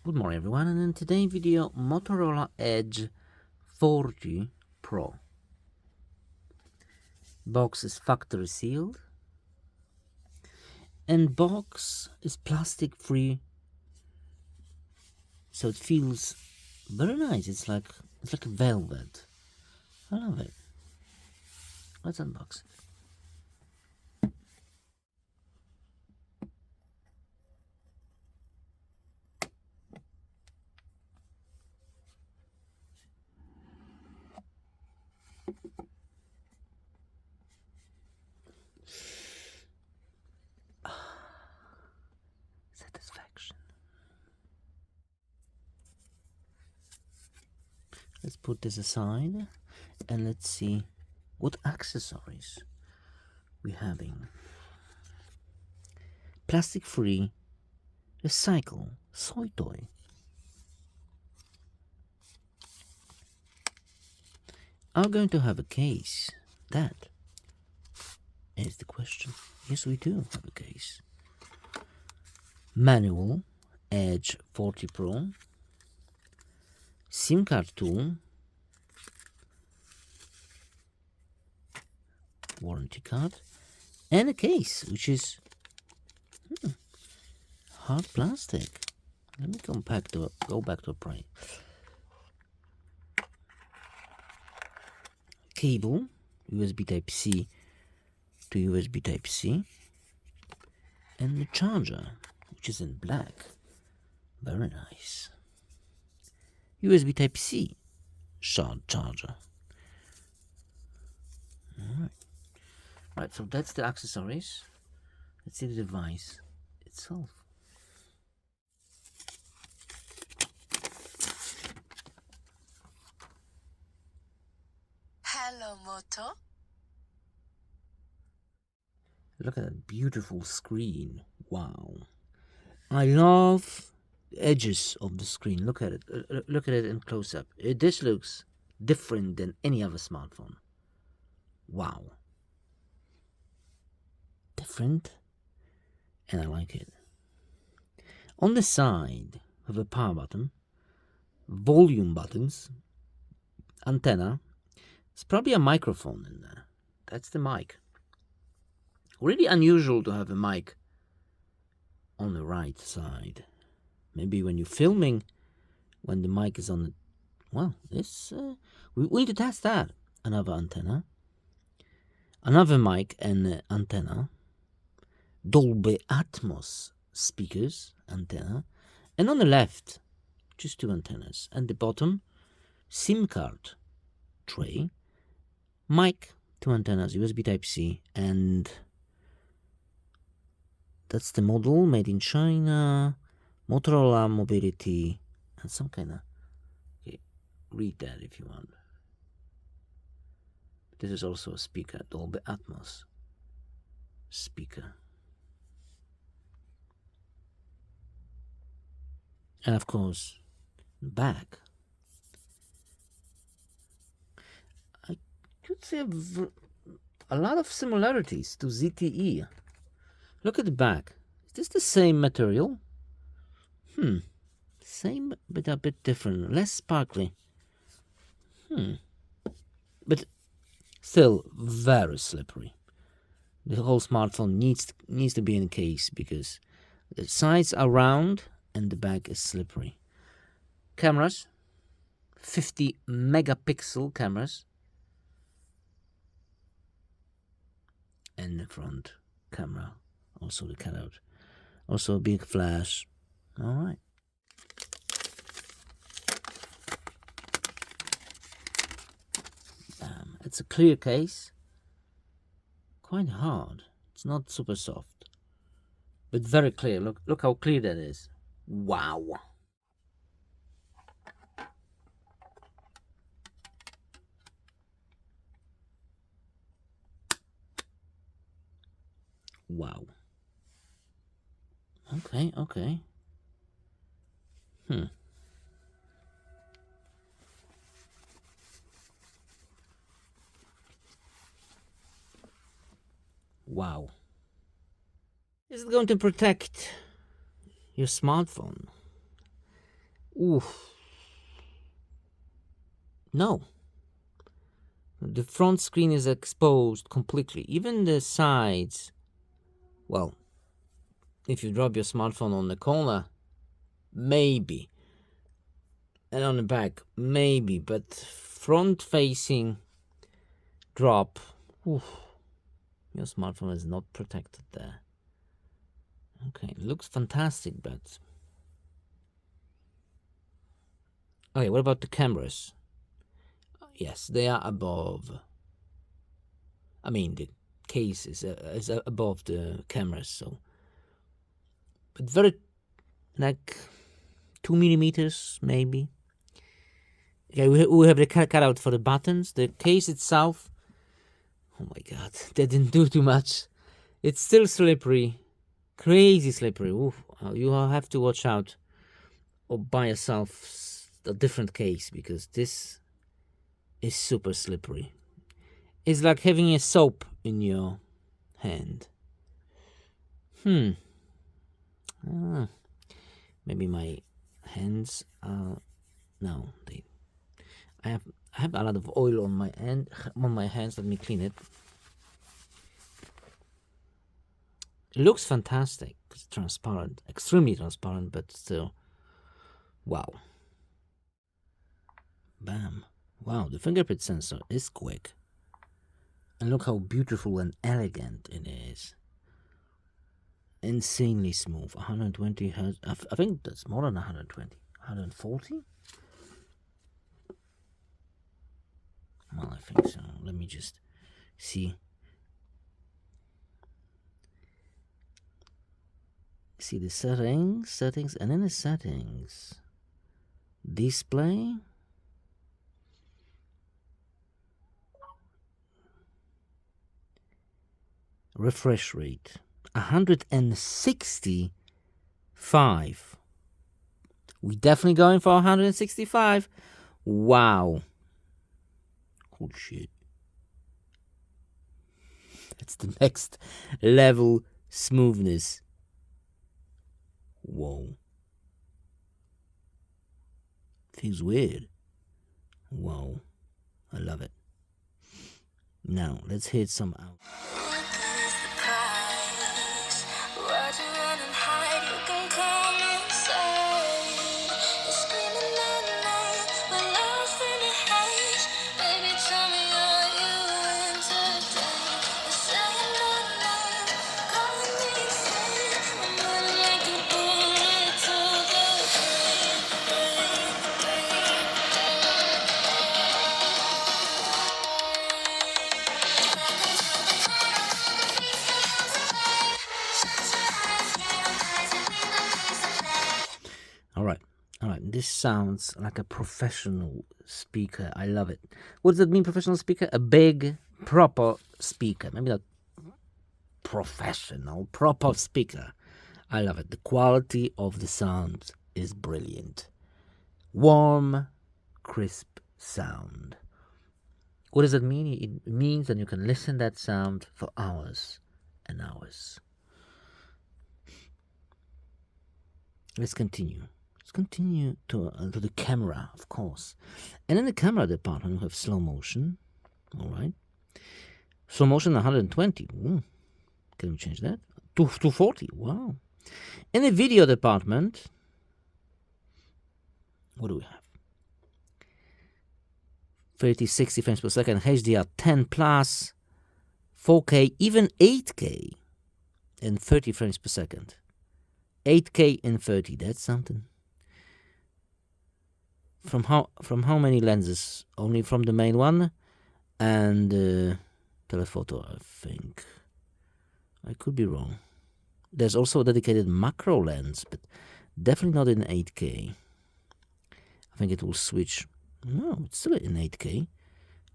Good morning everyone, and in today's video, Motorola Edge 40 Pro. Box is factory sealed, and box is plastic free, so it feels very nice. It's like a velvet. I love it. Let's unbox it. Satisfaction. Let's put this aside and let's see what accessories we're having. Plastic free, recycle, soy toy. Are we going to have a case? That is the question. Yes, we do have a case. Manual Edge 40 Pro, SIM card tool, warranty card, and a case which is hard plastic. Let me go back to a price. Cable, USB Type-C to USB Type-C, and the charger, which is in black. Very nice. USB Type-C charger. Right, so that's the accessories. Let's see the device itself. Hello, Moto. Look at that beautiful screen. Wow. I love the edges of the screen. Look at it. Look at it in close-up. This looks different than any other smartphone. Wow. Different. And I like it. On the side, we have a power button, volume buttons, antenna. It's probably a microphone in there. That's the mic. Really unusual to have a mic on the right side. Maybe when you're filming, when the mic is on the... Well, this... we need to test that. Another antenna. Another mic and antenna. Dolby Atmos speakers, antenna. And on the left, just two antennas. And the bottom, SIM card tray. Mic, two antennas, USB Type-C, and that's the model, made in China, Motorola Mobility, and some kind of... Okay, read that if you want. This is also a speaker, Dolby Atmos speaker. And of course, back. I could say a lot of similarities to ZTE. Look at the back. Is this the same material? Same, but a bit different. Less sparkly. But still very slippery. The whole smartphone needs to be in a case because the sides are round and the back is slippery. Cameras. 50 megapixel cameras. And the front camera. Also the cutout. Also a big flash. Alright. It's a clear case. Quite hard. It's not super soft. But very clear. Look how clear that is. Wow. Wow. Okay. Wow. Is it going to protect your smartphone? Oof. No. The front screen is exposed completely. Even the sides. Well, if you drop your smartphone on the corner, maybe. And on the back, maybe. But front facing drop. Oof. Your smartphone is not protected there. Okay, it looks fantastic, but... Okay, what about the cameras? Yes, they are above. I mean, the case is above the cameras, so... But very, like, 2 millimeters, maybe. Okay, we have the cutout for the buttons. The case itself... Oh my god, they didn't do too much. It's still slippery. Crazy slippery. Oof. You have to watch out or buy yourself a different case, because this is super slippery. It's like having a soap in your hand. Maybe my hands are... No, I have a lot of oil on my hands. Let me clean it. It looks fantastic. It's transparent, extremely transparent, but still, wow. Bam. Wow, the fingerprint sensor is quick. And look how beautiful and elegant it is. Insanely smooth. 120 hertz. I think that's more than 120. 140? Well, I think so. Let me just see. See the settings, and in the settings, display, refresh rate, 165. We definitely going for 165. Wow. Oh shit. That's the next level smoothness. Whoa. Feels weird. Whoa. I love it. Now, let's hit some out. Alright, this sounds like a professional speaker. I love it. What does that mean, professional speaker? A big, proper speaker. Maybe not professional, proper speaker. I love it. The quality of the sound is brilliant. Warm, crisp sound. What does that mean? It means that you can listen to that sound for hours and hours. Let's continue. Let's continue to the camera, of course. And in the camera department, we have slow motion. All right. Slow motion 120. Ooh. Can we change that? 240. Wow. In the video department, what do we have? 30, 60 frames per second, HDR 10 plus, 4K, even 8K, and 30 frames per second. 8K and 30, that's something. From how many lenses? Only from the main one and telephoto, I think. I could be wrong. There's also a dedicated macro lens, but definitely not in 8K. I think it will switch. No, it's still in 8K.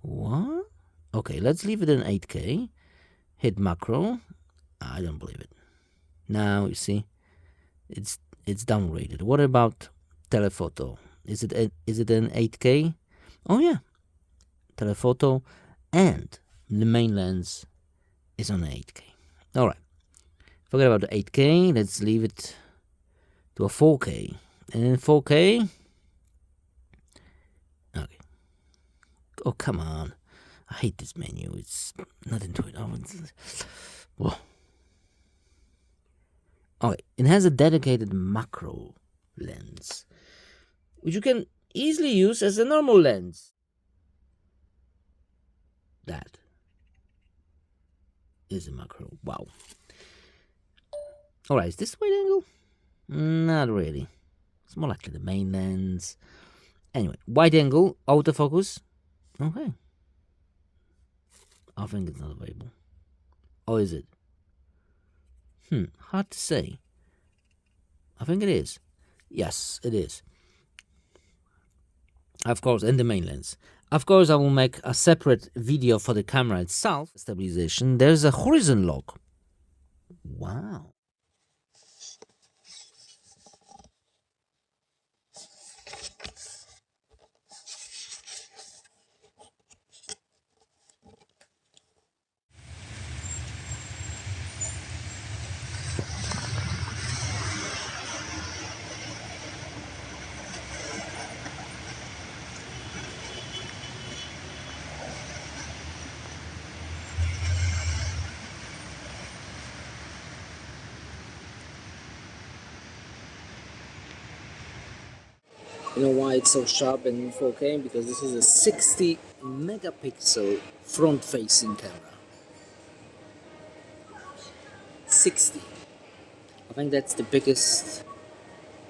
What? Okay, let's leave it in 8K. Hit macro. I don't believe it. Now you see, it's downrated. What about telephoto? Is it in 8K? Oh yeah, telephoto and the main lens is on 8K. All right, forget about the 8K. Let's leave it to a 4K. And in 4K, Oh, come on. I hate this menu. It's not intuitive. Whoa. Okay, it has a dedicated macro lens, which you can easily use as a normal lens. That is a macro. Wow. Alright, is this wide angle? Not really. It's more likely the main lens. Anyway, wide angle, autofocus. Okay. I think it's not available. Or is it? Hard to say. I think it is. Yes, it is. Of course, and the main lens. Of course, I will make a separate video for the camera itself. Stabilization. There's a horizon lock. Wow. You know why it's so sharp in 4K? Because this is a 60 megapixel front facing camera. 60. I think that's the biggest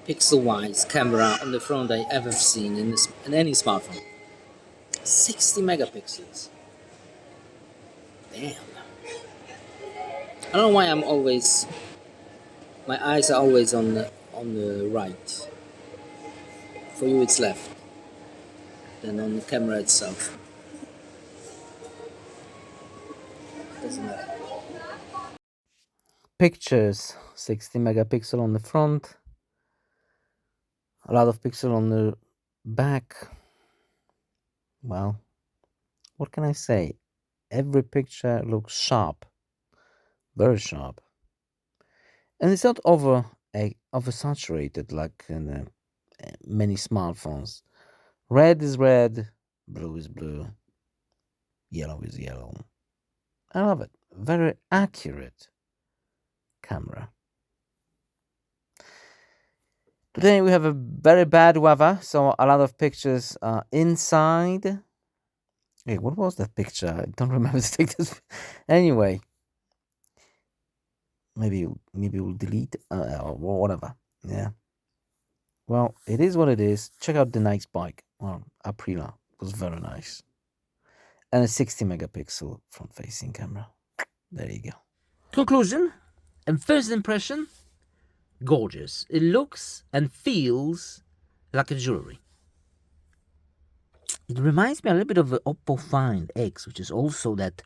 pixel wise camera on the front I ever seen in any smartphone. 60 megapixels. Damn. I don't know why my eyes are always on the right. For you it's left. Then on the camera itself. Doesn't matter. Pictures, 60 megapixel on the front, a lot of pixel on the back. Well, what can I say? Every picture looks sharp, very sharp, and it's not oversaturated like in many smartphones. Red is red, blue is blue, yellow is yellow. I love it. Very accurate camera. Today we have a very bad weather, so a lot of pictures are inside. Hey, what was that picture? I don't remember to take this. Anyway, maybe we'll delete or whatever. Yeah. Well, it is what it is. Check out the nice bike. Well, Aprilia was very nice, and a 60 megapixel front-facing camera. There you go. Conclusion and first impression. Gorgeous. It looks and feels like a jewelry. It reminds me a little bit of the Oppo Find X, which is also that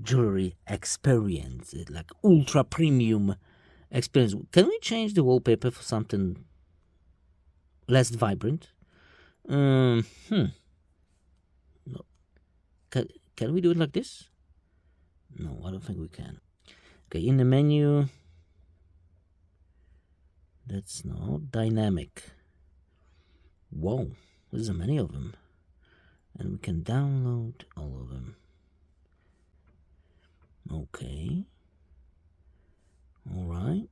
jewelry experience, like ultra premium experience. Can we change the wallpaper for something less vibrant? No. Can we do it like this? No, I don't think we can. Okay, in the menu, that's not dynamic. Whoa, there's so many of them. And we can download all of them. Okay. All right.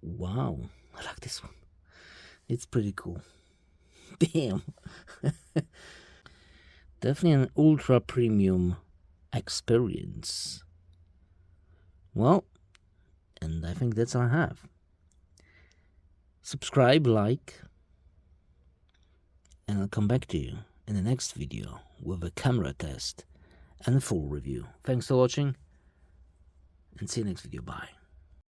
Wow, I like this one. It's pretty cool. Damn. Definitely an ultra premium experience. Well, and I think that's all I have. Subscribe, like, and I'll come back to you in the next video with a camera test and a full review. Thanks for watching, and see you next video. Bye.